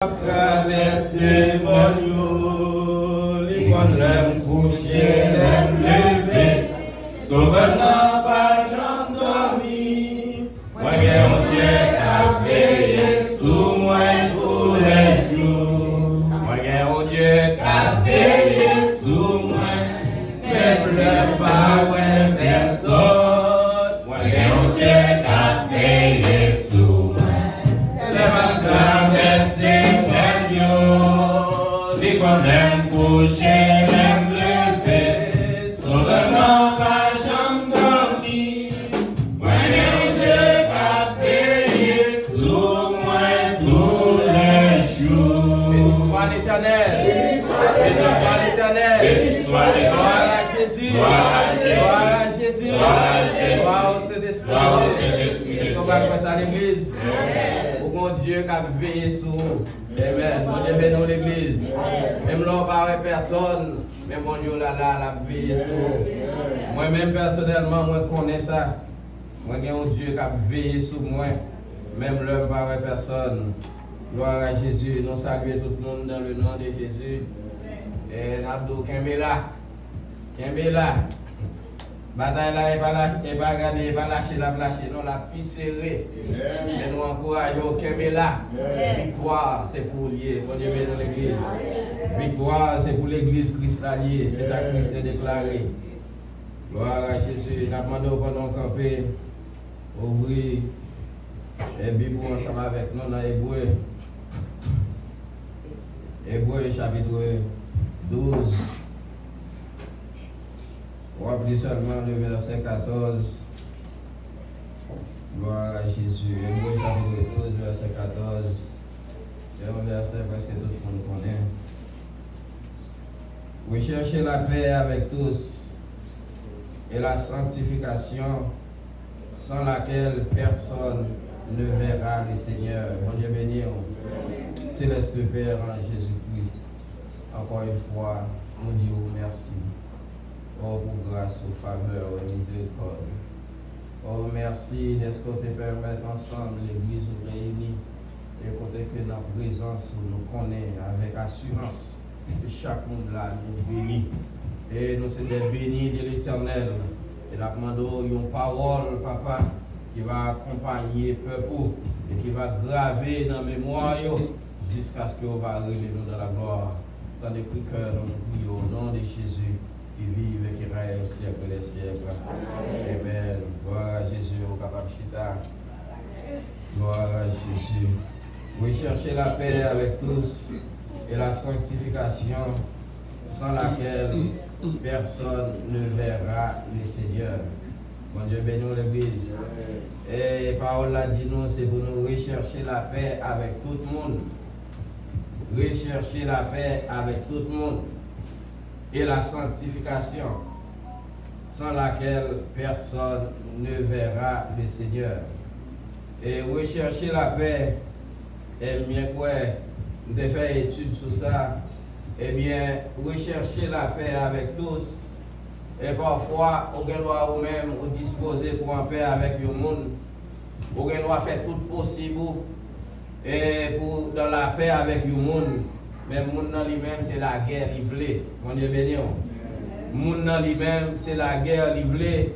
Traverser mon eau, les qu'on l'aime coucher, l'aime lever, sauveur pas j'en dormi. Moi, mon Dieu a veillé sous moi tous les jours. Moi, mon Dieu a veillé sous moi, mais je n'aime pas ouais personne. Moi, mon Dieu a veillé sous moi. Qu'on aime coucher, l'aime lever, sauveur pas j'en dormi. Moi, Dieu va veiller sous moi tous les jours. Béni soit l'Éternel, béni soit l'Éternel, béni soit l'Éternel. Gloire à Jésus, gloire à Jésus, gloire au Saint-Esprit. Est-ce qu'on va passer à l'église? Mon Dieu qui a veillé sur nous. Amen. Mon Dieu bénit l'église. Même là, on ne parle personne, mais mon Dieu là, a veillé sur nous. Moi-même, personnellement, moi, je connais ça. Moi, j'ai un Dieu qui a veillé sur moi. Même là, on ne parle personne. Gloire à Jésus. Nous saluons tout le monde dans le nom de Jésus. Et Nabdo Kembela. Kembela. Bataille là, et pas regarder, pas lâcher la lâcher, non, la plus serrée. Mais nous encourageons Kembela. Victoire, c'est pour lier. Bon Dieu bénit l'église. Victoire, c'est pour l'église Christ allié. C'est ça que Christ a déclaré. Gloire à Jésus. Nous demandons pendant camper, ouvrir et Bible ensemble avec nous dans Hébreu. Hébreu chapitre 12. On va plus seulement le verset 14. Gloire à Jésus. Hébreu chapitre 12, verset 14. C'est un verset presque tout le monde connaît. Recherchez la paix avec tous et la sanctification sans laquelle personne ne verra le Seigneur. Mon Dieu béni, céleste Père en Jésus-Christ. Encore une fois, nous disons merci. Oh, pour grâce, pour faveur, et miséricorde. Oh, merci d'être que tu permets ensemble l'église nous réunir et côté que notre présence nous connaît avec assurance que chaque monde là nous bénit. Et nous sommes des bénis de l'Éternel. Et nous demandons une parole, papa, qui va accompagner le peuple et qui va graver dans la mémoire jusqu'à ce qu'on va arriver nous dans la gloire. Dans les cœurs, nous prions au nom de Jésus. Qui vive et qui règne au siècle des siècles. Amen. Gloire à Jésus, au capacita. Gloire à Jésus. Recherchez la paix avec tous et la sanctification sans laquelle personne ne verra le Seigneur. Mon Dieu bénit l'église. Et la parole l'a dit nous, c'est pour nous rechercher la paix avec tout le monde. Rechercher la paix avec tout le monde. Et la sanctification, sans laquelle personne ne verra le Seigneur. Et rechercher la paix, et bien quoi, de faire étude sur ça, et bien rechercher la paix avec tous. Et parfois, on doit vous-même vous disposer pour en paix avec le monde. On doit faire tout possible et pour dans la paix avec le monde. Mais le monde lui-même, c'est la guerre livrée. Mon Dieu béni. Le monde lui-même, c'est la guerre livrée.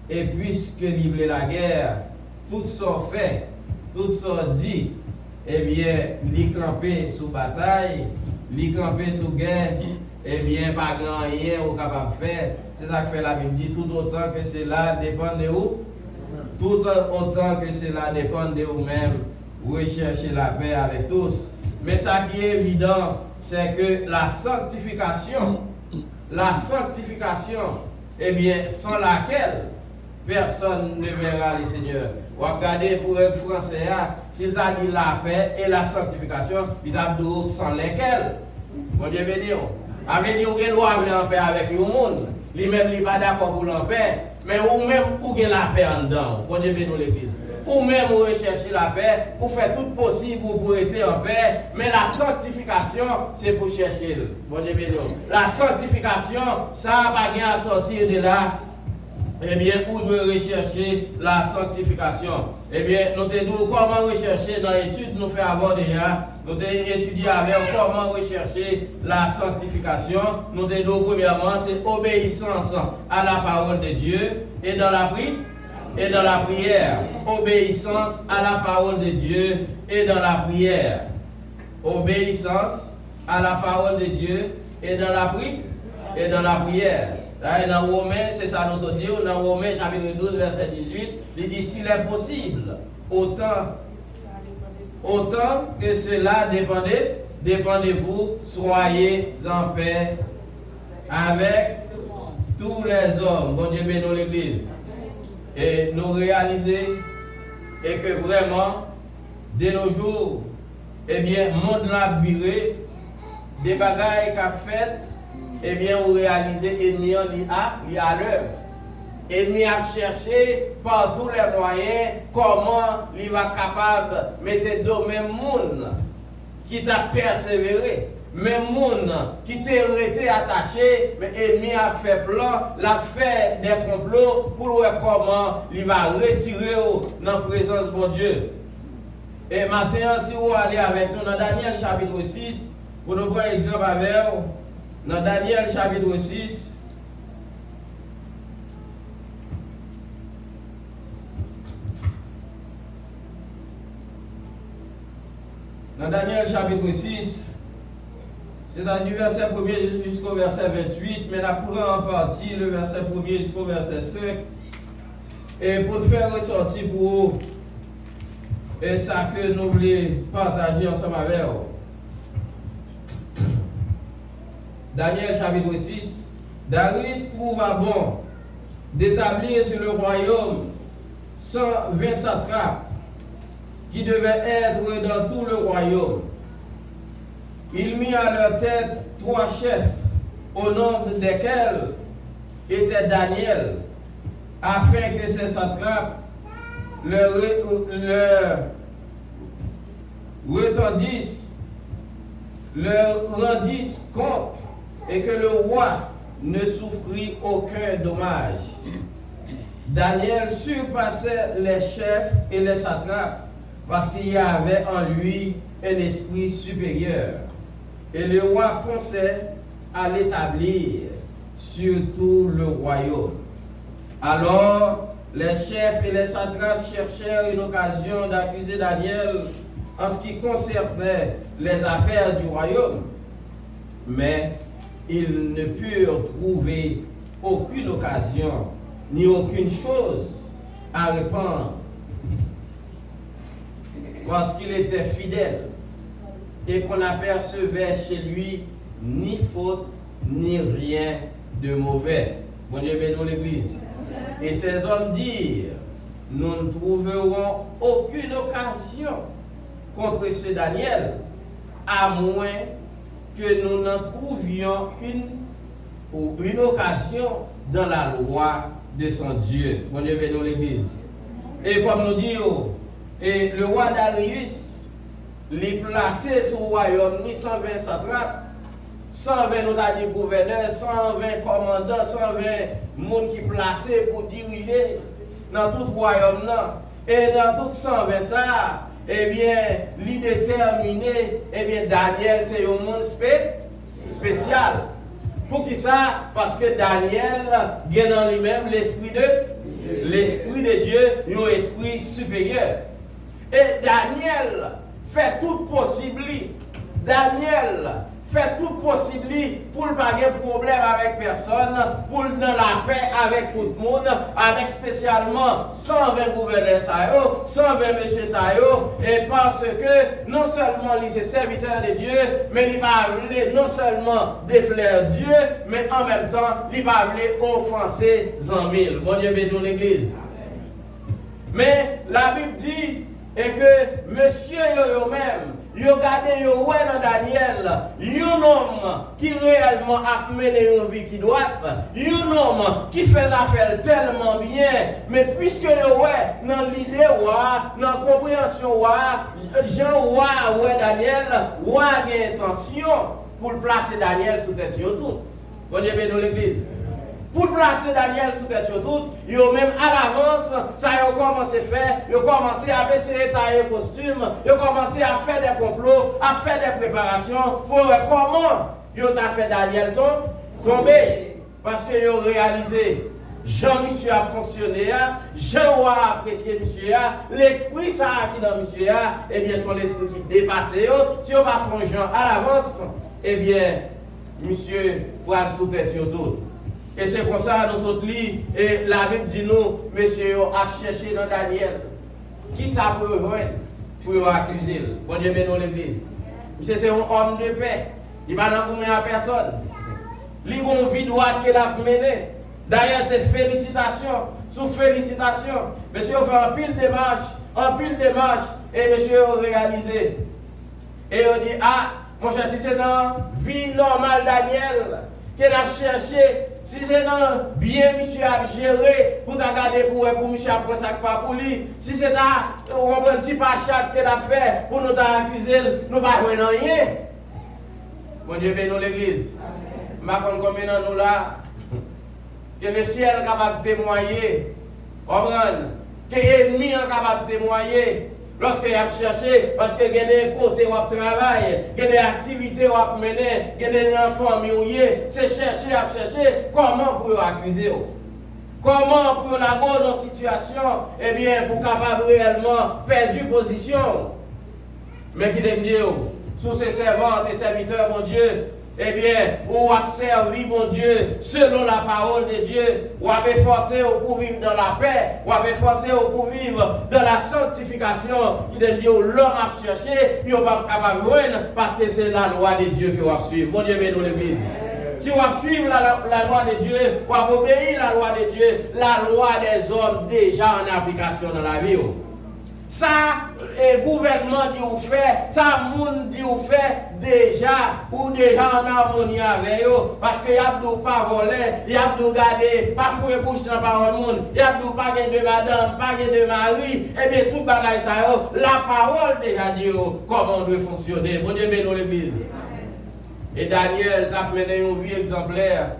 Et puisque livrée la guerre, tout ça fait, tout ça dit, eh bien, li camper sous bataille, li camper sous guerre, eh bien, pas grand rien ou capable de faire. C'est ça que fait la Bible dit, tout autant que cela dépend de vous, tout autant que cela dépend de vous-même, recherchez la paix avec tous. Mais ça qui est évident, c'est que la sanctification, eh bien, sans laquelle personne ne verra le Seigneur. Vous regardez pour un français, s'il t'a dit la paix et la sanctification, il t'a dit sans lesquelles. Mon Dieu béni. Avec nous, on doit en paix avec le monde. Lui-même, il n'est pas d'accord pour la paix, mais vous-même, vous avez la paix en dedans. Mon Dieu béni l'église. Ou même rechercher la paix, pour faire tout possible pour être en paix, mais la sanctification, c'est pour chercher. Bon Dieu béni. La sanctification, ça n'a pas bien à sortir de là. Eh bien, pour nous rechercher la sanctification. Eh bien, nous devons comment rechercher dans l'étude, nous faire avoir déjà nous avons étudié avec comment rechercher la sanctification. Nous avons dit premièrement, c'est obéissance à la parole de Dieu et dans la prière. Obéissance à la parole de Dieu et dans la prière. Obéissance à la parole de Dieu et dans la prière. Là, dans Romains, c'est ça nous dit, dans Romains chapitre 12, verset 18, il dit s'il est possible, autant que cela dépendez-vous, soyez en paix avec tous les hommes. Bon Dieu bénisse l'Église. Et nous réaliser et que vraiment, de nos jours, eh bien, le monde l'a viré, des bagailles qu'a fait, eh bien, on réalise l'ennemi à l'œuvre. L'ennemi a cherché par tous les moyens comment il va capable de mettre dans le même monde qui t'a persévéré, même monde qui t'a été attaché, mais l'ennemi a fait plan, l'a fait des complots pour voir comment il va retirer dans la présence de Dieu. Et maintenant, si vous allez avec nous dans Daniel chapitre 6, pour nous prendre un exemple avec vous, dans Daniel chapitre 6, dans Daniel chapitre 6, c'est-à-dire du verset 1er jusqu'au verset 28, mais la première en partie, le verset 1er jusqu'au verset 5, et pour le faire ressortir pour vous, et ça que nous voulons partager ensemble avec vous. Daniel chapitre 6, Darius trouva bon d'établir sur le royaume 120 satrapes qui devaient être dans tout le royaume. Il mit à leur tête 3 chefs, au nombre desquels était Daniel, afin que ces satrapes leur rendissent compte et que le roi ne souffrit aucun dommage. Daniel surpassait les chefs et les satrapes parce qu'il y avait en lui un esprit supérieur. Et le roi pensait à l'établir sur tout le royaume. Alors, les chefs et les satrapes cherchèrent une occasion d'accuser Daniel en ce qui concernait les affaires du royaume. Mais ils ne purent trouver aucune occasion ni aucune chose à répandre parce qu'il était fidèle et qu'on n'apercevait chez lui ni faute ni rien de mauvais. Bon Dieu bénisse l'Église. Et ces hommes dirent, nous ne trouverons aucune occasion contre ce Daniel, à moins que nous n'en trouvions une occasion dans la loi de son Dieu. Bon Dieu bénisse l'Église. Et comme nous disons, et le roi Darius, les placé sur le royaume, 120 satrapes, 120 nous avons dit gouverneurs, 120 commandants, 120 monde qui placés pour diriger dans tout le royaume. Et dans tout 120 ça, eh bien, l'indéterminé, eh bien, Daniel, c'est un monde spécial. Pour qui ça? Parce que Daniel gagne en lui-même l'esprit de Dieu, un esprit supérieur. Et Daniel fait tout possible. Daniel fait tout possible pour ne pas avoir de problème avec personne, pour dans la paix avec tout le monde, avec spécialement 120 gouverneurs, 120 messieurs, et parce que non seulement il est serviteur de Dieu, mais il va non seulement déplaire Dieu, mais en même temps, il va offenser en mille. Bon Dieu bénisse l'Église. Mais la Bible dit et que monsieur yo-même, yo gardé yo ouais dans Daniel, un homme qui réellement a mené une vie qui doit, un homme qui fait affaire tellement bien, mais puisque yo ouais dans l'idée dans la compréhension Jean ouais Daniel, ouais a intention pour placer Daniel sous tête yo tout. Bon Dieu bénisse l'Église. pour placer Daniel sous tête tout, ils ont même à l'avance, ça ils ont commencé à faire, ils ont commencé à essayer de tailler costume, ils ont commencé à faire des complots, à faire des préparations pour voir comment ils ont fait Daniel tomber. Parce qu'ils ont réalisé, Jean-Monsieur a fonctionné, Jean a apprécié Monsieur, l'esprit ça qui dans Monsieur, eh bien, son esprit qui dépasse, si on va faire Jean à l'avance, eh bien, Monsieur pourra sous tête tout. Et c'est comme ça, nous sommes et la Bible dit nous, Monsieur a cherché dans Daniel. Qui ça peut rejoindre pour accuser? Bon Dieu, mais dans l'église. Monsieur, c'est un homme de paix. Il va n'en combien à personne. Il a une vie droite qu'il a menée. D'ailleurs, c'est félicitations, sous félicitations. Monsieur a fait un pile démarche, et monsieur a réalisé. Et on dit, ah, mon cher, si c'est dans la vie normale Daniel, qu'il a cherché, si c'est dans bien monsieur a géré, pour regarder pour monsieur après ça pas pour lui, si c'est dans un petit pachat qu'il a fait, pour nous accuser, nous ne pouvons pas rien. Mon Dieu, bénis l'église. Je ne sais pas combien nous là. Que le ciel est capable de témoigner, que l'ennemi est capable de témoigner lorsqu'il a cherché, parce qu'il y a des côtés où il travaille, il y a des activités où il mène, il y a des enfants mouillés, c'est chercher, comment pour accuser. Comment pour la bonne situation, eh bien, pour capable réellement perdre position. Mais qui aime Dieu, sous ses servantes et serviteurs, mon Dieu, eh bien, ou a servi, mon Dieu, selon la parole de Dieu, ou a efforcé pour vivre dans la paix, ou a efforcé pour vivre dans la sanctification, qui aime Dieu, l'homme a cherché, il n'est pas capable de joindre, parce que c'est la loi de Dieu que vous suivre. Mon Dieu, bénis l'église. Si vous suivez la loi de Dieu, vous obéissez la loi de Dieu, la loi des hommes déjà en application dans la vie. Ça, le gouvernement dit vous fait, ça, le monde dit vous fait déjà, ou déjà en harmonie avec eux, parce qu'il y a pas voler, il y a garder, pas fouiller bouche dans la parole monde, il y a pas de madame, pas de mari, et bien tout bagage ça, la parole déjà dit comment on doit fonctionner. Bon Dieu bénisse l'église. Et Daniel t'a mené une vie exemplaire.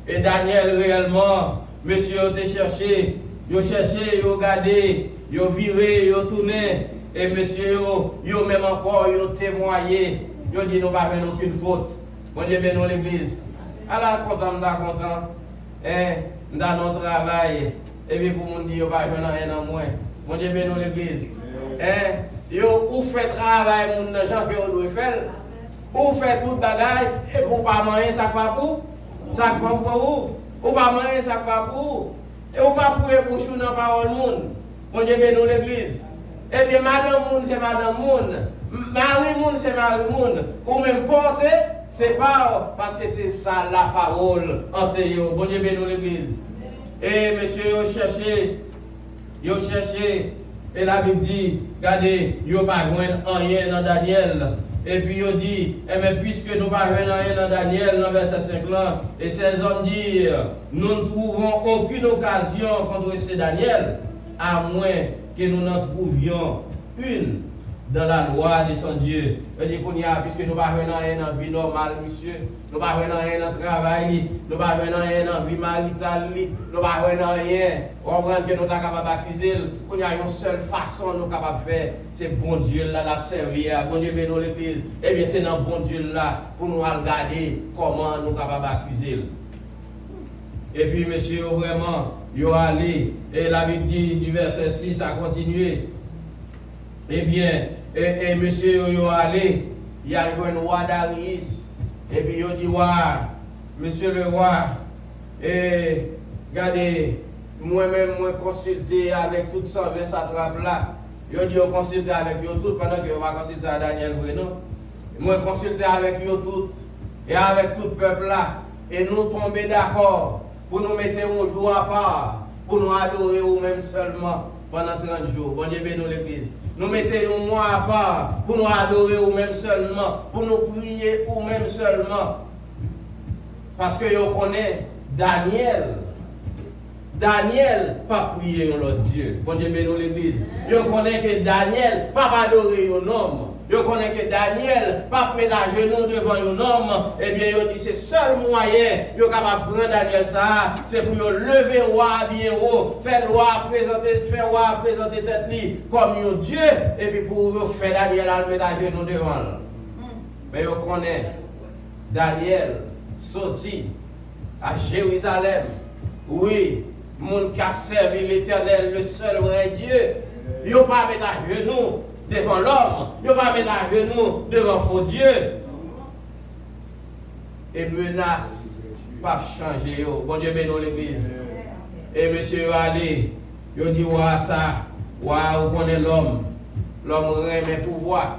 Et Daniel réellement, monsieur a cherché, il a cherché, il a gardé, il a viré, il a tourné. Et monsieur, il a même encore témoigné. Il a dit nous ne pas faire aucune faute. Bon Dieu bénisse l'église. Alors, content, dans notre travail. Et puis pour nous dire, il n'y a rien en moins. Bon Dieu bénisse l'église. Ou fait travail, les gens que vous devez faire. Ou fait tout bagaille et pour pas manger ça pas pour ça pas pour vous ou pas manger ça pas pour et ou pas fouiller bouche dans la parole monde. Mon Dieu bénisse l'église. Eh bien madame monde c'est madame monde, mari monde c'est mari monde, ou même penser c'est pas parce que c'est ça la parole enseignée. Bon Dieu bénisse l'église. Et monsieur yo cherché et la Bible dit regardez yo pas joindre rien dans Daniel. Et puis il dit, eh bien, puisque nous ne parlons rien dans Daniel, dans verset 5 là, et ces hommes disent, nous ne trouvons aucune occasion contre ce Daniel, à moins que nous n'en trouvions une dans la loi de son Dieu. Il dit qu'on y a, puisque nous ne parlons rien dans la vie normale, monsieur, nous ne parlons rien dans le travail, nous ne parlons rien dans la vie maritale, nous ne parlons rien. On comprend que nous sommes capables d'accuser, qu'on y a une seule façon nous capables de faire, c'est bon Dieu là, la servir, bon Dieu bénisse l'église. Eh bien, c'est dans bon Dieu là pour nous regarder comment nous sommes capables d'accuser. Et puis, monsieur, vraiment, il est allé, et la Bible dit du verset 6 a continué. Eh bien, et monsieur, il est allé, il a vu un roi Darius, et puis il dit, monsieur le roi, et regardez, moi-même, moi consulté avec toutes 120 satrapes là, il dit, consulté avec eux toutes, pendant que je vais consulter à Daniel Brenon, moi consulté avec eux toutes, et avec tout le peuple là, et nous tomber d'accord, pour nous mettre un jour à part, pour nous adorer nous-mêmes seulement pendant 30 jours. Bon Dieu bénisse l'église. Nous mettons un mois à part pour nous adorer nous-mêmes seulement, pour nous prier nous-mêmes seulement. Parce que vous connaissez Daniel. Daniel pas prier l'autre Dieu. Bon Dieu bénisse l'église. Vous connaissez que Daniel pas adorer un homme. Yo connaît que Daniel, pas mettre à genoux devant un homme, eh bien, il dit c'est seul moyen, yo capable prendre Daniel ça, c'est pour lever le roi bien haut, faire roi présenter tête li comme un Dieu, et puis pour faire Daniel à mettre à genoux devant. Mais yo connaît Daniel sorti à Jérusalem. Oui, mon qui a servi l'Éternel, le seul vrai Dieu. Ils n'ont pas mettre à genoux devant l'homme. Ils n'ont pas mettre à genoux devant faux Dieu. Et menace, pas changer. Bon Dieu bénit l'église. Et monsieur allé, il dit, ouais, ça, ouais, vous connaissez l'homme. L'homme remet pouvoir.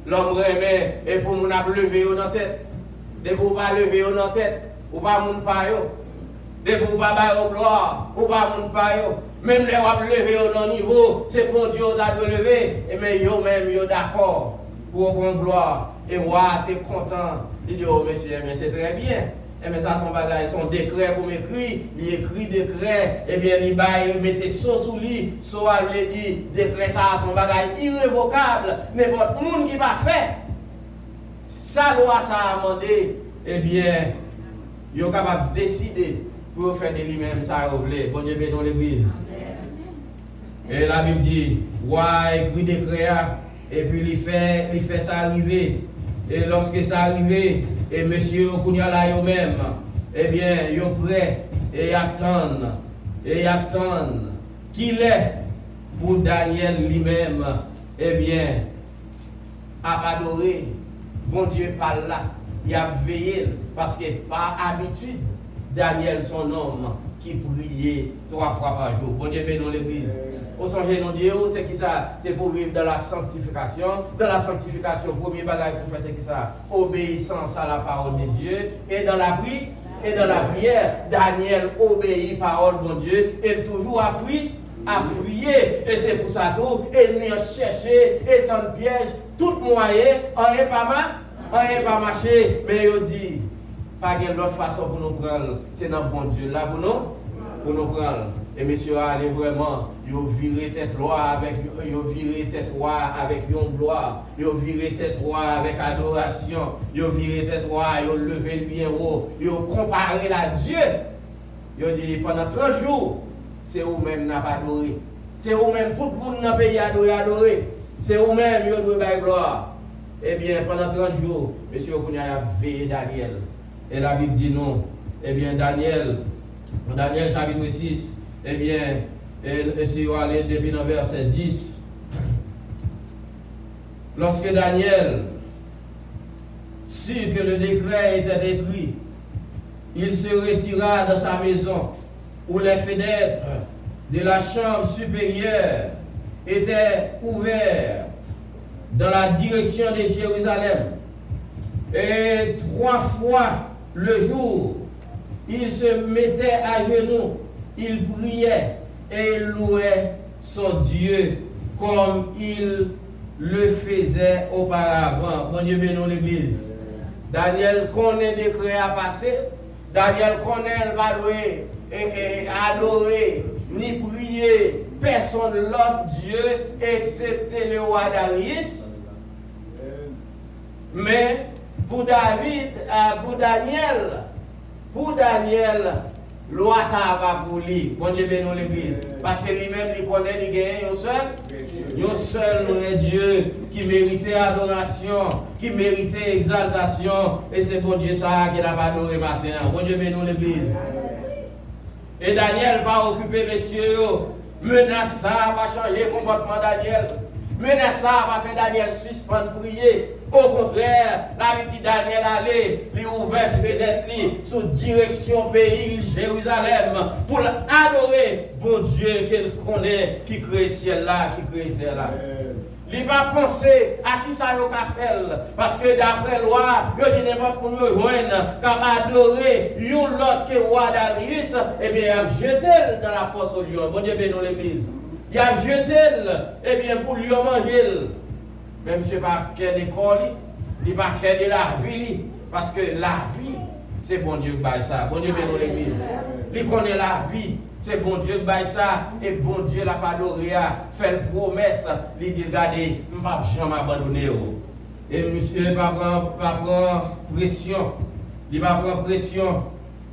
L'homme remet, et pour nous lever dans la tête. De vous pas lever dans la tête, ou pas moun pa yo. De vous pas bailler au gloire, ou pas moun pa yo. Même les wap lever au niveau, c'est bon Dieu t'a lever, et mais yo même yo d'accord pour prendre gloire. Et ouais, t'es content. Il dit, oh monsieur, mais c'est très bien. Et mais ça, son bagage, son décret pour m'écrire, il écrit décret, et bien il baille, mettez ça sous lui, soit il dit, décret ça, son bagage irrévocable, n'importe monde qui va faire. Sa loi, ça a demandé, eh bien, il est capable de décider pour faire de lui-même ça, vous voulez. Bon Dieu, béni dans l'église. Et la Bible dit, ouais, écrit décret, et puis il fait ça arriver. Et lorsque ça arrive, et monsieur Kounyala yo-même, eh bien, yo prêt et attendent qu'il est pour Daniel lui-même, eh bien, à adorer. Bon Dieu par là, il a veillé parce que par habitude, Daniel son homme qui priait 3 fois par jour. Bon Dieu bénit l'église. Au sens de Dieu, c'est qui ça? C'est pour vivre dans la sanctification. Dans la sanctification, premier bagage pour faire, c'est qui ça? Obéissance à la parole de Dieu. Et dans la prière, Daniel obéit parole de Dieu. Et toujours a prier. Et c'est pour ça tout. Et nous chercher, étant piège, tout moyen, rien pas marcher. Mais il dit, pas de l'autre façon pour nous prendre. C'est dans bon Dieu là pour nous prendre. Et monsieur allez vraiment, il viré tête roi avec une gloire, il viré tête roi avec adoration, il viré tête roi, il levé le bien haut, il comparé à Dieu. Il dit pendant 30 jours, c'est vous-même n'a pas adoré. C'est vous-même, tout le monde n'a pas payé adorer. C'est vous-même, il doit faire gloire. Eh bien, pendant 30 jours, monsieur Kounia a veillé Daniel. Et la Bible dit non. Eh bien, Daniel chapitre 6. Eh bien, si vous allez depuis le verset 10, lorsque Daniel sut que le décret était écrit, il se retira dans sa maison où les fenêtres de la chambre supérieure étaient ouvertes dans la direction de Jérusalem. Et 3 fois le jour, il se mettait à genoux. Il priait et il louait son Dieu comme il le faisait auparavant. Bon Dieu bénit l'église. Daniel connaît des décrets à passer. Daniel connaît le louer et adorer ni prier personne l'autre Dieu excepté le roi Darius. Mais pour Daniel, loi ça va pour lui. Bon Dieu bénit l'église. Parce que lui-même, il connaît, il gagne un seul Dieu qui méritait adoration, qui méritait exaltation. Et c'est bon Dieu ça qu'il a adoré matin. Bon Dieu bénit l'église. Et Daniel va occuper messieurs. Menace ça va changer le comportement de Daniel. Menace ça va faire Daniel suspendre prier. Au contraire, la Bible dit Daniel allait, lui ouvert fenêtre sous direction pays Jérusalem pour adorer bon Dieu qu'il connaît, qui crée ciel là, qui crée terre là. Il va penser à qui ça y fait parce que d'après la loi, il dit n'importe pour nous joindre, comme adorer un autre que roi Darius, et bien il a jeté dans la force au lion. Bon Dieu bénit l'église. Il a jeté, et bien pour lui manger. Même si ce n'est pas qu'elle d'école, il n'est pas qu'elle de la vie, parce que la vie, c'est bon Dieu qui baille ça. Bon Dieu bénit l'église. Il connaît la vie, c'est bon Dieu qui baille ça. Et bon Dieu l'a pas adoré, fait une promesse, il dit regardez, je ne vais pas jamais abandonner. Et monsieur ne va pas prendre pression. Il va prendre pression.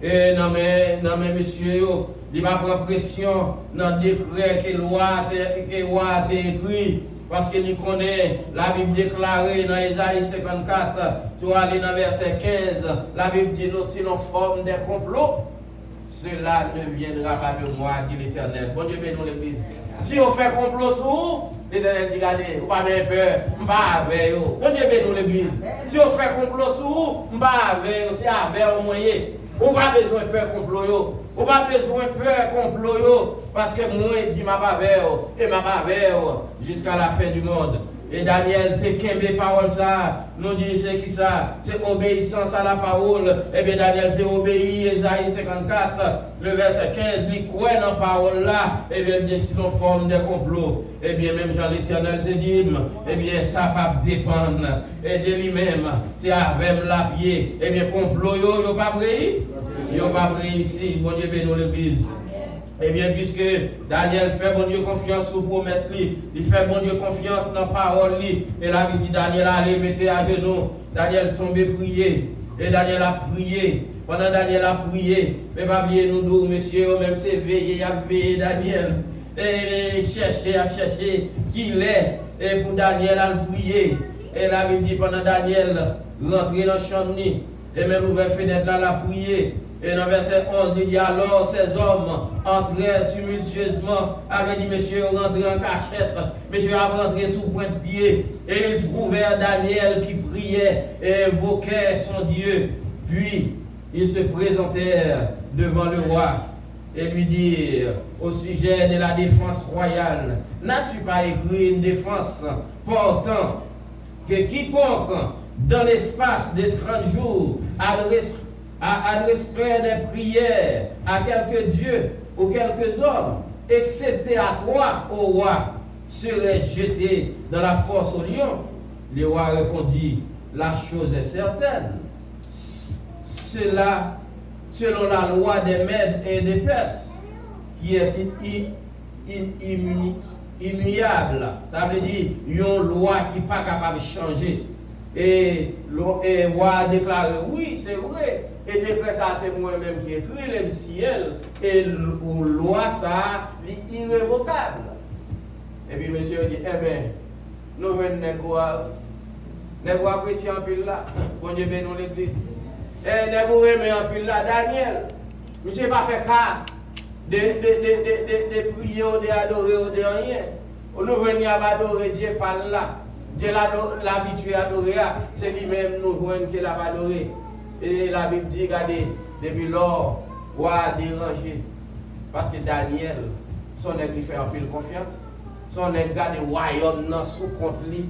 Et non mais monsieur, il va prendre pression dans le décret que loi a écrit. Parce qu'il connaît la Bible déclarée dans Isaïe 54, tu vas aller dans verset 15, la Bible dit nous si nous formons des complots, cela ne viendra pas de moi, dit l'Éternel. Bon Dieu bénit l'église. Si on fait complot sur vous, l'Éternel dit regardez, vous n'avez pas peur, je ne vais pas avec vous. Bon Dieu bénit l'église. Si on fait complot sur vous, je ne vais pas avec vous, c'est avec au moyen. Ou pas besoin de peur complot, ou pas besoin de peur complot, parce que moi, il dit ma bavère, et ma bavère jusqu'à la fin du monde. Et Daniel, te kembe parole ça, nous dit c'est qui ça? C'est obéissance à la parole. Et bien Daniel te obéi, Esaïe 54, le verset 15, il croit dans la parole là, et bien il dit si nous formons des complots, et bien même Jean l'Éternel te dit, et bien ça va dépendre et de lui-même, c'est avec la pied, et bien complot, il n'y a pas brillé, il n'y a pas brillé ici, bon Dieu bénit l'église. Eh bien, puisque Daniel fait bon Dieu confiance sur promesse, il fait bon Dieu confiance dans la parole, et la Bible dit Daniel allait mettre à genoux, Daniel tombé prier, et Daniel a prié. Pendant Daniel a prié, mais pas bien nous deux, monsieur, même c'est veillé, il a veillé Daniel, et chercher qui l'est, et pour Daniel a prié. Et la Bible dit pendant Daniel rentrer dans la chambre, et même ouvert fenêtre là, la prié. Et dans verset 11, il dit alors ces hommes entrèrent tumultueusement, avaient dit monsieur rentrez en cachette, monsieur a rentré sous point de pied, et ils trouvèrent Daniel qui priait et invoquait son Dieu. Puis ils se présentèrent devant le roi et lui dirent au sujet de la défense royale, n'as-tu pas écrit une défense portant que quiconque dans l'espace de 30 jours adresserait des prières à quelques dieux ou quelques hommes, excepté à toi, ô roi, serait jeté dans la fosse au lion? Le roi répondit, la chose est certaine. Cela, selon la loi des Mèdes et des Perses, qui est immuable, ça veut dire une loi qui n'est pas capable de changer. Et le roi a déclaré, oui, c'est vrai. Et décret ça, c'est moi-même qui écris le ciel. Et la loi, ça, est irrévocable. Et puis, monsieur dit, eh bien, nous venons de apprécier un peu là. Bon Dieu bénit l'église. Et nous aimer un peu là, Daniel. Monsieur n'a pas fait cas de prier ou d'adorer ou de rien. Nous venons adorer Dieu par là. Dieu l'habitué à adorer, c'est lui-même nous voyons qu'il a adoré. Et la Bible dit, regardez, depuis lors, roi a dérangé. Parce que Daniel, son nègre lui fait un peu de confiance. Son nègre garde le royaume sous compte lui.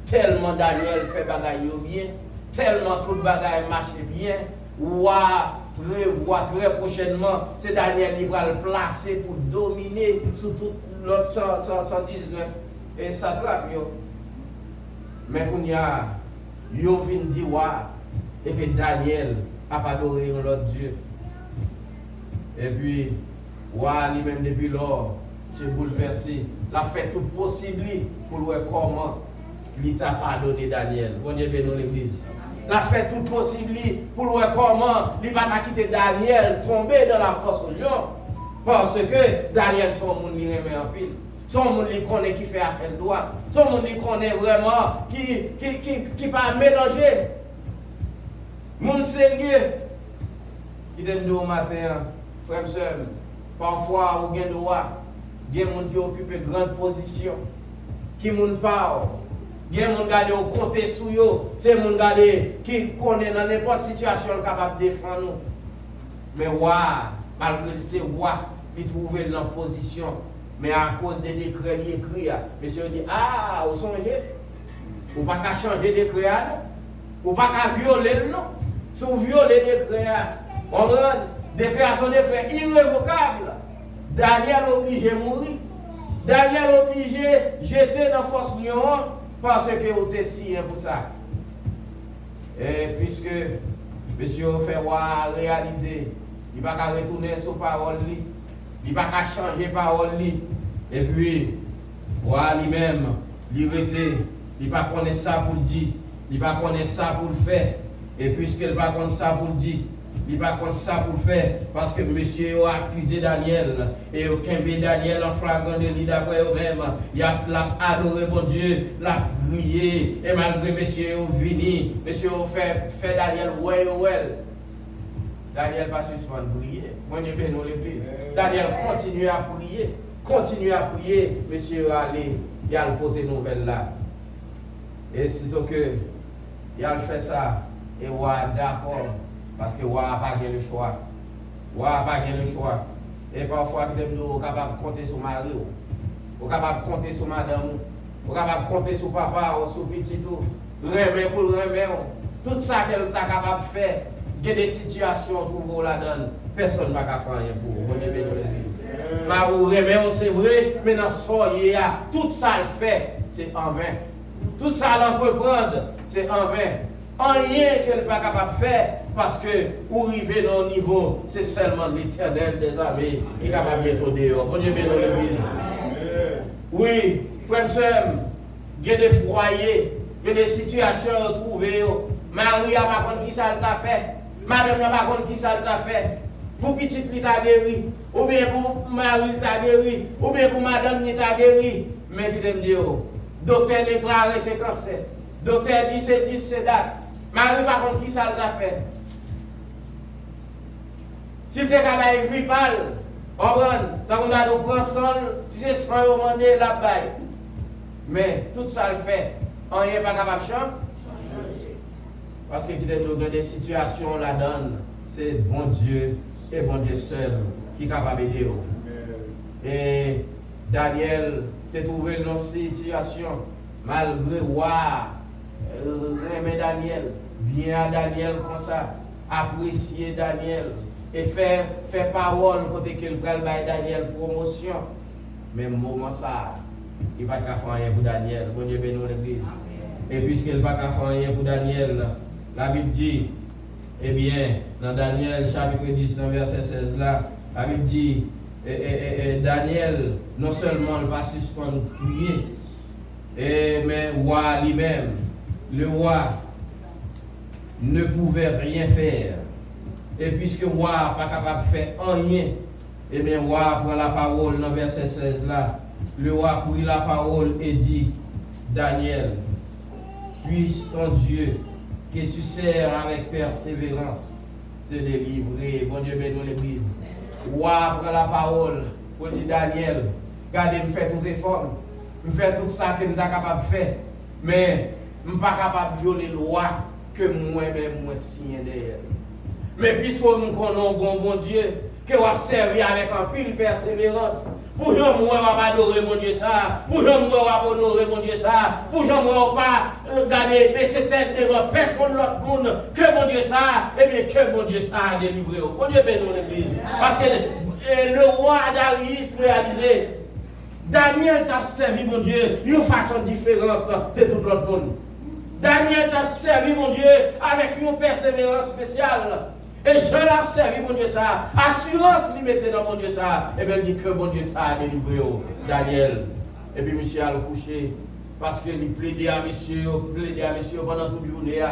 Tellement Daniel fait bagaille bien. Tellement tout bagaille marche bien. Roi prévoit très prochainement, c'est Daniel qui va le placer pour dominer sur tout l'autre 119 et satrape. Mais quand il y a vient dire et que Daniel a adoré l'autre Dieu. Et puis, lui-même depuis lors, se bouleversé. Il a fait tout possible pour voir comment il t'a pardonné Daniel. Bon Dieu bénit l'église. Il a fait tout possible pour voir comment il va pas quitter Daniel tomber dans la fosse au lion. Parce que Daniel, son monde, il remet en pile. Son monde qui connaît qui fait affaire de droit. Son monde qui connaît vraiment, qui pas mélanger. Moun sérieux. Qui donne au matin, frère et soeur, parfois, il y a droit. Il y a des gens qui occupent une grande position. Qui moun parle. Il y a des gens qui comptent sur eux. C'est des gens qui connaissent dans n'importe quelle situation capable de défendre nous. Mais malgré ces rois, ils trouvent dans position. Mais à cause des décrets écrits, monsieur dit, vous songez, vous ne pouvez pas changer les décrets, vous ne pouvez pas violer le nom. Si vous violez les décrets, les décrets sont des décrets irrévocables. Daniel est obligé de mourir. Daniel est obligé de jeter dans la force lion parce que vous êtes si pour ça. Et puisque Monsieur fait réaliser, il va pas retourner sur parole, il va pas changer parole. Et puis, roi lui-même, il rete, il va connaître ça pour le dire, il va connaître ça pour le faire. Et puisqu'il va connaître ça pour le dire, il va connaître ça pour le faire. Parce que monsieur a accusé Daniel, et aucun Daniel en flagrant délit d'après eux-mêmes. Il a adoré mon Dieu, l'a prié, et malgré monsieur venu, monsieur fait Daniel ouais. Daniel pas suspendre prier. Mon Dieu bénit l'église. Daniel continue à prier, monsieur allez, il a le côté nouvelle là. Et sitôt que il a fait ça, et on est d'accord, parce que on n'a pas le choix. On n'a pas le choix. Et parfois, on est capable de compter sur Marie, on est capable de compter sur madame, on est capable de compter sur papa ou sur petit tout. Remet pour le remet. Tout ça qu'elle est capable de faire, il y a des situations pour vous la donne. Personne ne va faire rien pour vous. Mais vous remet, c'est vrai, mais dans ce tout ça le fait, c'est en vain. Tout ça à l'entreprendre, c'est en vain. Rien qu'elle n'est pas capable de faire, parce que pour arriver dans le niveau, c'est seulement l'Éternel des armées qui est capable de mettre dehors. Bon Dieu bénisse l'église. Oui, frère et soeur, il y a des foyers, il y a des situations retrouvées. Marie n'a pas compris qui ça t'a fait. Madame n'a pas compris qui ça t'a fait. Pour petite, il t'a guéri. Ou bien pour Marie, il t'a guéri. Ou bien pour madame, il t'a guéri. Mais qui t'aime dire, docteur déclare c'est cancer. Docteur dit c'est date. Marie par contre qui ça l'a fait? Si tu es capable de vivre pâle, on prend sol, si c'est 100 euros, on est la baille. Mais tout ça le fait, on n'est pas capable de changer. Parce que des situations la donne, c'est bon Dieu et bon Dieu seul qui est capable d'aider. Et Daniel, tu trouvé dans cette situation, malgré aimer Daniel, bien à Daniel comme ça, apprécier Daniel et faire parole côté qu'il va Daniel promotion. Mais moment ça, il va pas faire rien pour Daniel. Bon Dieu bénisse l'église. Et puisqu'il va pas faire rien pour Daniel, la Bible dit, eh bien, dans Daniel chapitre 10, dans verset 16 là, la Bible dit, Daniel, non seulement il va suspendre prier, mais roi lui-même, le roi ne pouvait rien faire. Et puisque le roi n'est pas capable de faire rien, et bien le roi prend la parole dans verset 16 là. Le roi prit la parole et dit, Daniel, puisse ton Dieu, que tu sers avec persévérance, te délivrer. Bon Dieu bénisse l'église. Le roi prend la parole pour dire, Daniel, regardez, me fait toutes les formes, me fait tout ça que nous sommes capables de faire, mais je ne suis pas capable de violer la loi que moi-même moi signe derrière. Mais puisque nous connaissons bon Dieu, que vous avez servi avec un pile persévérance, pour que moi va adorer mon Dieu ça, pour que moi va honorer mon Dieu ça, pour que moi pas garder baisser tête devant personne l'autre monde, que mon Dieu ça, et bien que mon Dieu ça a délivré. Bon Dieu bénisse l'église. Parce que le roi Darius réalisé, Daniel t'a servi mon Dieu d'une façon différente de tout l'autre monde. Daniel t'a servi mon Dieu avec une persévérance spéciale. Et je l'ai servi, mon Dieu, ça. Assurance lui mettait dans mon Dieu, ça. Et bien, il dit que mon Dieu, ça a délivré Daniel. Et puis, monsieur a le couché. Parce qu'il plaidait à monsieur pendant toute journée.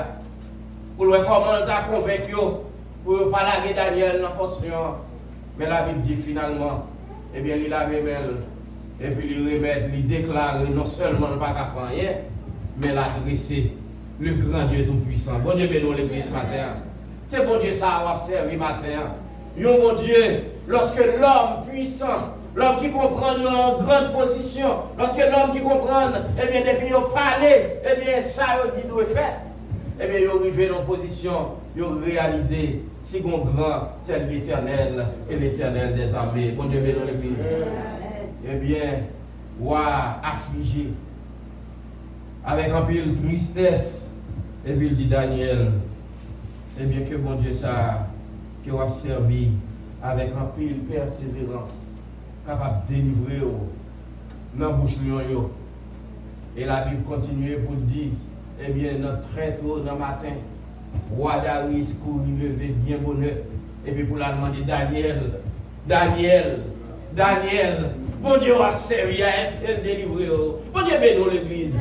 Pour le comment il t'a convaincu. Pour ne pas laguer Daniel dans la fonction. Mais la Bible dit finalement, eh bien, il avait mêlé. Et puis, il remet, il déclare non seulement le pas qu'à faire rien, mais l'adresser le grand Dieu Tout-Puissant. Bon Dieu, bénisse l'église matin. C'est bon Dieu ça a observé matin. Yon bon Dieu, lorsque l'homme puissant, l'homme qui comprend en grande position, lorsque l'homme qui comprend, eh bien, depuis il parler, eh bien, ça, il dit doit faire. Eh bien, il arrivé dans une position, il réalisé, si grand, c'est l'Éternel et l'Éternel des armées. Bon Dieu, bénisse l'église. Eh bien, roi affligé, avec un peu de tristesse, et puis il dit Daniel, eh bien que bon Dieu ça, que vous avez servi avec un pile persévérance, capable de délivrer dans la bouche lion. Et la Bible continue pour dire, eh bien, très tôt dans le matin, Roi Darius courit levé bien bonheur. Et puis pour la demander Daniel, bon Dieu a servi à est-ce qu'elle délivre? Bon Dieu bénit l'église.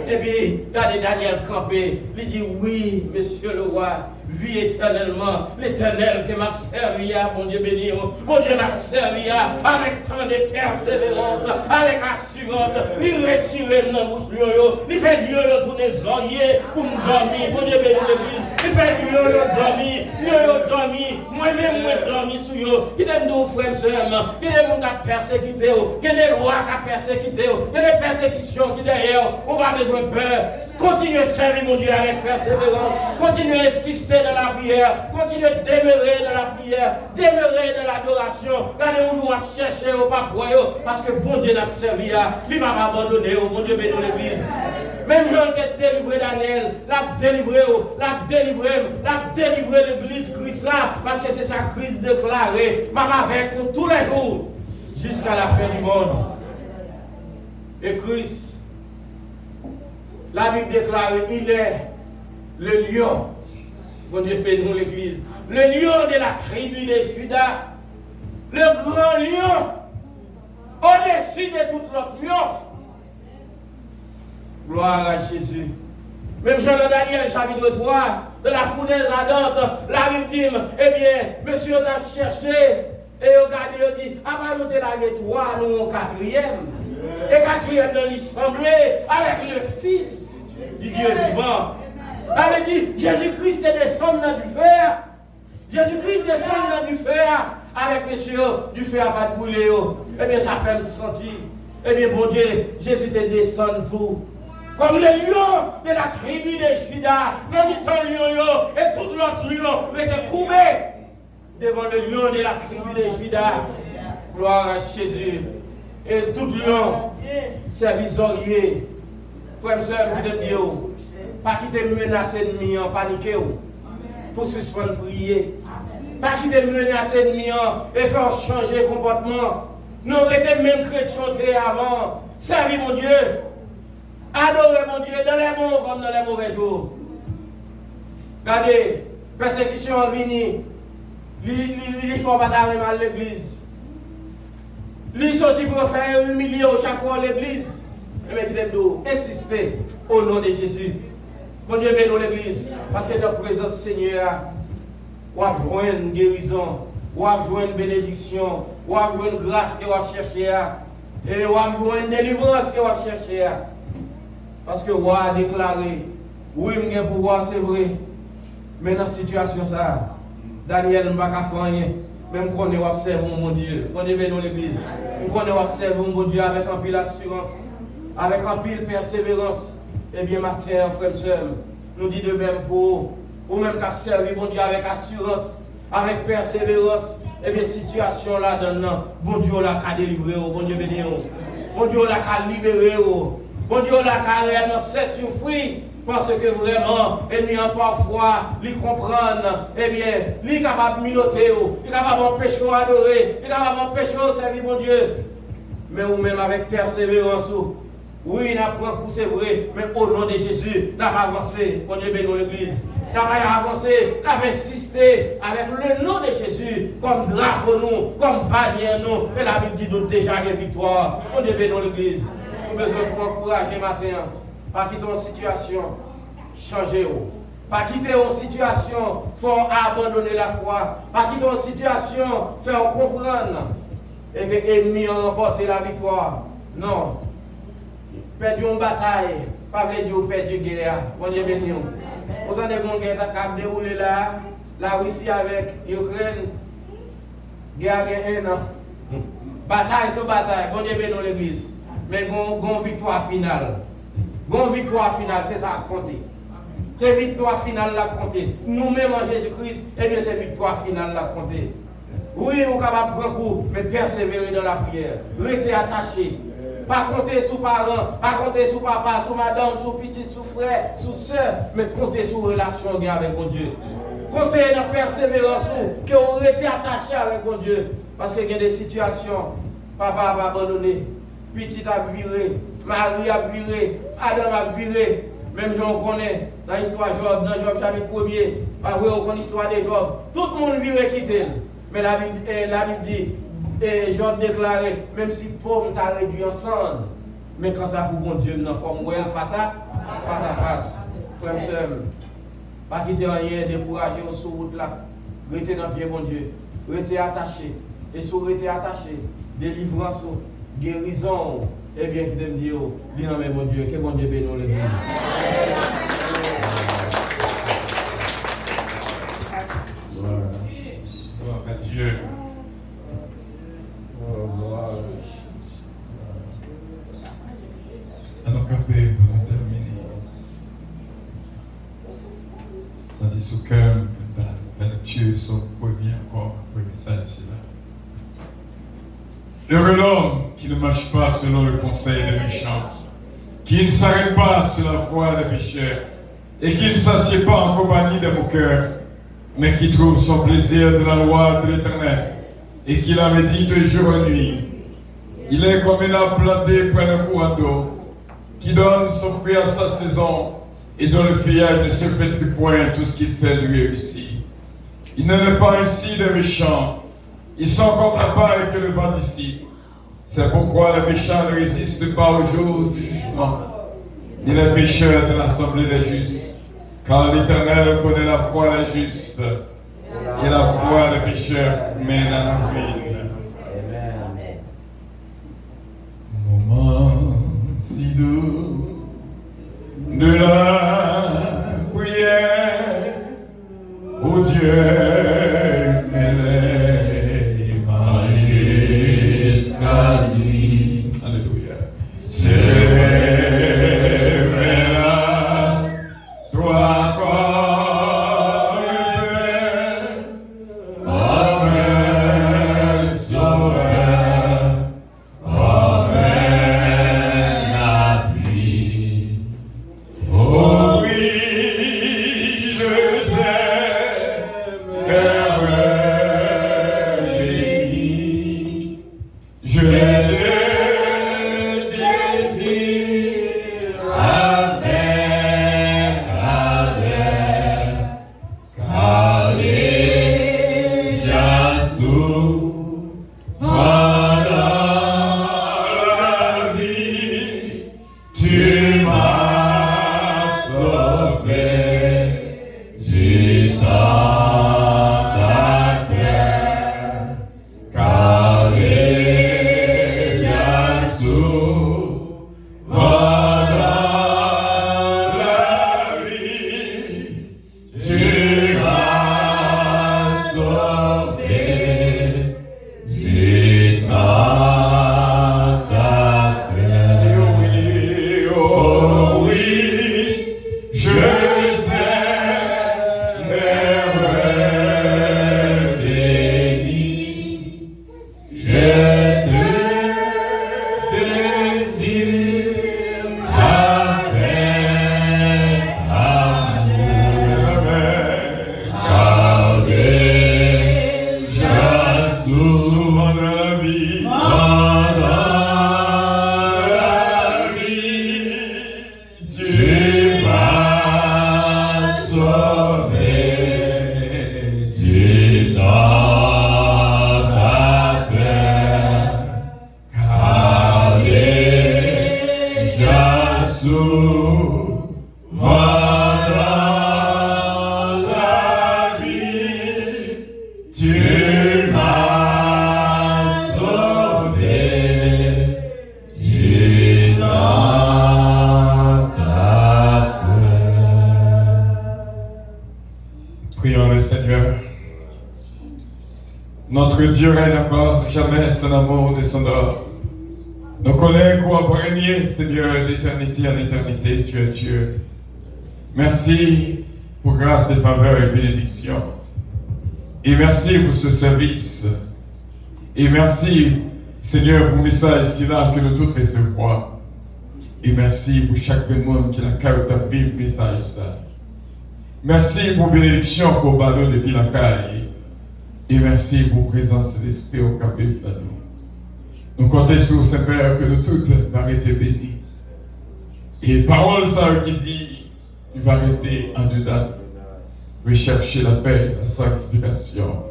Et puis, regardez Daniel campé, il dit oui, monsieur le roi, vis éternellement, l'éternel qui m'a servi à, bon Dieu béni, bon Dieu m'a servi à, avec tant de persévérance, avec assurance, il retire dans bouche, il fait Dieu tourner les oreillers pour me dormir, bon Dieu béni l'église, il fait Dieu dormir, moi-même moi dormir sur eux, qui aime nos frères et sœurs, qui aime mon cas persécuté, qui aime les rois qui persécuté, qui aime les persécutions qui derrière, on va besoin de peur, continuez à servir mon Dieu avec persévérance, continuez à insister dans la prière, continuez à demeurer dans la prière, demeurer dans l'adoration. Regardez où vous chercher au pape parce que bon Dieu n'a servi à, lui m'a abandonné, bon Dieu bénit l'église. Même Jean qui a délivré Daniel, l'a délivré l'église Christ là, parce que c'est sa Christ déclarée, même avec nous tous les jours, jusqu'à la fin du monde. Et Christ, la Bible déclare, il est le lion. Bon Dieu bénit l'église. Le lion de la tribu de Juda. Le grand lion. Au-dessus de tout l'autre lion. Gloire à Jésus. Même Jean Daniel, chapitre 3, de la fournaise ardente, la Bible dit, eh bien, monsieur a cherché, et regardez, il dit, avant nous de la toi, nous en quatrième. Et quatrième dans l'assemblée, avec le Fils du Dieu vivant. Elle dit, Jésus-Christ est descendu dans du fer. Jésus-Christ descend dans du fer. Avec monsieur, du fer à pas de brûler. Eh bien, ça fait me sentir. Eh bien, bon Dieu, Jésus te descend tout. Comme le lion de la tribu de Juda, même temps lion, et tout l'autre lion était courbé devant le lion de la tribu de Juda. Gloire à Jésus. Et tout lion, servisorier. Frère et sœur, vous êtes Dieu. Pas quitter menacer l'ennemi en paniquer pour suspendre prier. Pas quitter menacer l'ennemi et faire changer comportement. Nous étions même chrétiens avant. Servir mon Dieu. Adorer mon Dieu dans les bons comme dans les mauvais jours. Regardez, persécution venue. Il faut pas mal à l'église. Il sorti pour faire humilier chaque fois l'église. Mais qui t'aime insister au nom de Jésus. Bon Dieu bénit l'église. Parce que dans la présence Seigneur, on va jouer une guérison, on va jouer une bénédiction, on va jouer une grâce que on va chercher. Et on va jouer une délivrance que on va chercher. Parce que on a déclaré, oui, je vais pouvoir, c'est vrai. Mais dans cette situation, ça, Daniel ne va pas faire rien. Même quand on observe mon Dieu. Bon Dieu bénit l'église. Quand on observe mon Dieu avec un pile assurance, avec un pile persévérance. Eh bien, matin, frère et soeur, nous dit de même pour ou même qu'à servir bon Dieu avec assurance, avec persévérance. Eh bien, situation là, bon Dieu l'a qu'à délivrer, bon Dieu béni, bon Dieu l'a qu'à libérer, bon Dieu l'a qu'à réellement set you free, parce que vraiment, ennemi parfois, lui comprendre, eh bien, lui est capable de miloter, lui est capable d'empêcher à adorer, lui est capable d'empêcher à servir mon Dieu. Mais ou même avec persévérance, oui, nous apprenons coup, c'est vrai, mais au nom de Jésus, nous avons avancé. Bon Dieu bénit l'église. Nous avons avancé, nous avons insisté avec le nom de Jésus, comme drapeau nous, comme bannière nous. Et la Bible dit nous déjà une victoire. Bon Dieu bénit l'église. Nous avons besoin de encourager matin. Pas quitter une situation, changer. Pas quitter une situation, il faut abandonner la foi. Pas quitter une situation, faire comprendre. Et que l'ennemi a remporté la victoire. Non. Perdu une bataille, pas veut dire perdu une guerre. Bon Dieu béni. Autant de bonnes guerres qui ont déroulé là, la Russie avec l'Ukraine, guerre de 1 an. Bataille sur bataille, bon Dieu béni l'église. Mais une victoire finale. Une victoire finale, c'est ça à compter. C'est victoire finale à compter. Nous-mêmes en Jésus-Christ, eh bien c'est victoire finale à compter. Oui, on est capable de prendre coup, mais persévérer dans la prière. Rester attaché. Pas compter sur parents, pas compter sur papa, sur madame, sur petit, sur frère, sur soeur, mais compter sur relation avec mon Dieu. Compter dans la persévérance, que vous restez attaché avec mon Dieu. Parce qu'il y a des situations, papa a abandonné, petit a viré, Marie a viré, Adam a viré. Même si on connaît, dans l'histoire Job, dans Job chapitre 1er, après on l'histoire de Job, tout le monde vient quitter. Mais la Bible dit, et Job déclaré, même si pomme t'a réduit en cendres, mais quand t'as pour bon Dieu, nous forme face à face. Frère et sœur, pas quitter rien, décourager sur route là, restez dans bien bon Dieu, restez attaché, et sur restez attaché, délivrance, guérison, et bien qui t'aime dire, lui non mais bon Dieu, que bon Dieu bénisse l'église. Gloire à Dieu. Alors, Capé, pour terminer, ça dit sous cœur, Dieu, son premier encore, le message ici là. Heureux l'homme qui ne marche pas selon le conseil des méchants, qui ne s'arrête pas sur la voie des pécheurs, et qui ne s'assied pas en compagnie des moqueurs, mais qui trouve son plaisir de la loi de l'Éternel, et qui la médite jour et nuit. Il est comme un arbre planté près d'un courant d'eau, qui donne son fruit à sa saison, et dont le feuillage ne se flétrit point, tout ce qu'il fait lui réussit. Il n'en est pas ainsi des méchants. Ils sont comme la paille que le vent d'ici. C'est pourquoi les méchants ne résistent pas au jour du jugement, ni les pécheurs de l'assemblée des justes. Car l'Éternel connaît la foi des justes, et la foi des pécheurs mène à la ruine. Moment si doux de la prière, ô Dieu m'élève jusqu'à lui. Alléluia. C'est là, toi corps Amen, sauveur, Amen, appui. Oh oui, je t'aime, béni. Je te désire avec ardeur, car déjà souvent dans la vie, tu m'as sauvé du tentateur, car déjà souvent dans la vie, tu m'as sauvé du tentateur. Oh oui, je t'aime, béni. Je te désire avec amour, car déjà souvent dans la vie, tu m'as sauvé du tentateur, car déjà souvent dans la vie, tu m'as sauvé du tentateur. Prions le Seigneur. Notre Dieu règne encore, jamais son amour ne s'endort. Nous connaissons quoi pour régner, Seigneur, d'éternité en éternité, tu es Dieu. Merci pour grâce et faveur et bénédiction. Et merci pour ce service. Et merci, Seigneur, pour le message ici-là que nous tous recevons. Et merci pour chaque monde qui a la carte à vivre le message. Merci pour la bénédiction pour ballon depuis la caille. Et merci pour la présence de l'Esprit au capé de nous. Nous comptons sur ce Père que nous toutes va être bénis. Et parole ça qui dit, il va arrêter en dedans, rechercher la paix, la sanctification,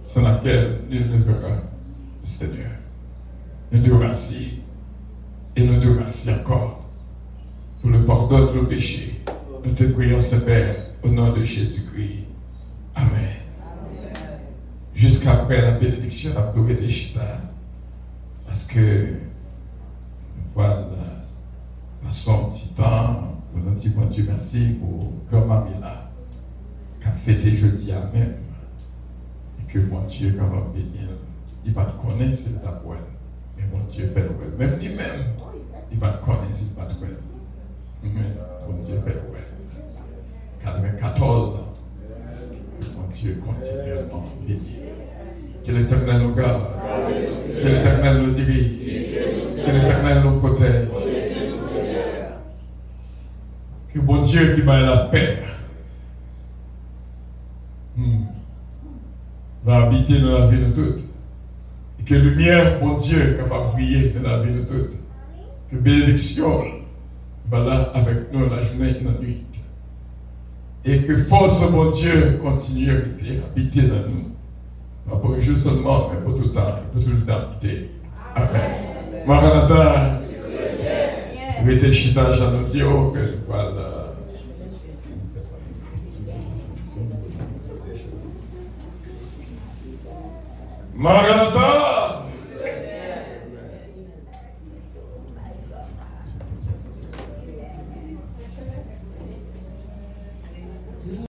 sans laquelle nul ne verra le Seigneur. Nous te remercions et nous te remercions encore pour le pardon de nos péchés. Nous te prions, Seigneur, au nom de Jésus-Christ. Amen. Jusqu'après la bénédiction, la prière chita, parce que voilà, passons un petit temps pour nous dire bon Dieu merci pour comme Amila qui a fêté jeudi à même et que mon Dieu est capable de bénir. Il va te connaître s'il t'a pour elle, mais mon Dieu fait le well. Même lui-même, il va te connaître s'il t'a pour elle. Mais mon Dieu fait le well. 94 ans, mon Dieu continuellement béni. Que l'Éternel nous garde, que l'Éternel nous dirige, que l'Éternel nous protège. Que bon Dieu qui m'a la paix va habiter dans la vie de toutes. Et que lumière, bon Dieu, capable de briller dans la vie de toutes. Que bénédiction va là avec nous la journée et la nuit. Et que force, bon Dieu, continue à habiter dans nous. Pas pour un jour seulement, mais pour tout le temps, pour toute l'éternité. Amen. Maranatha, mettez le chitage à nos dieux, que voilà. Maranatha.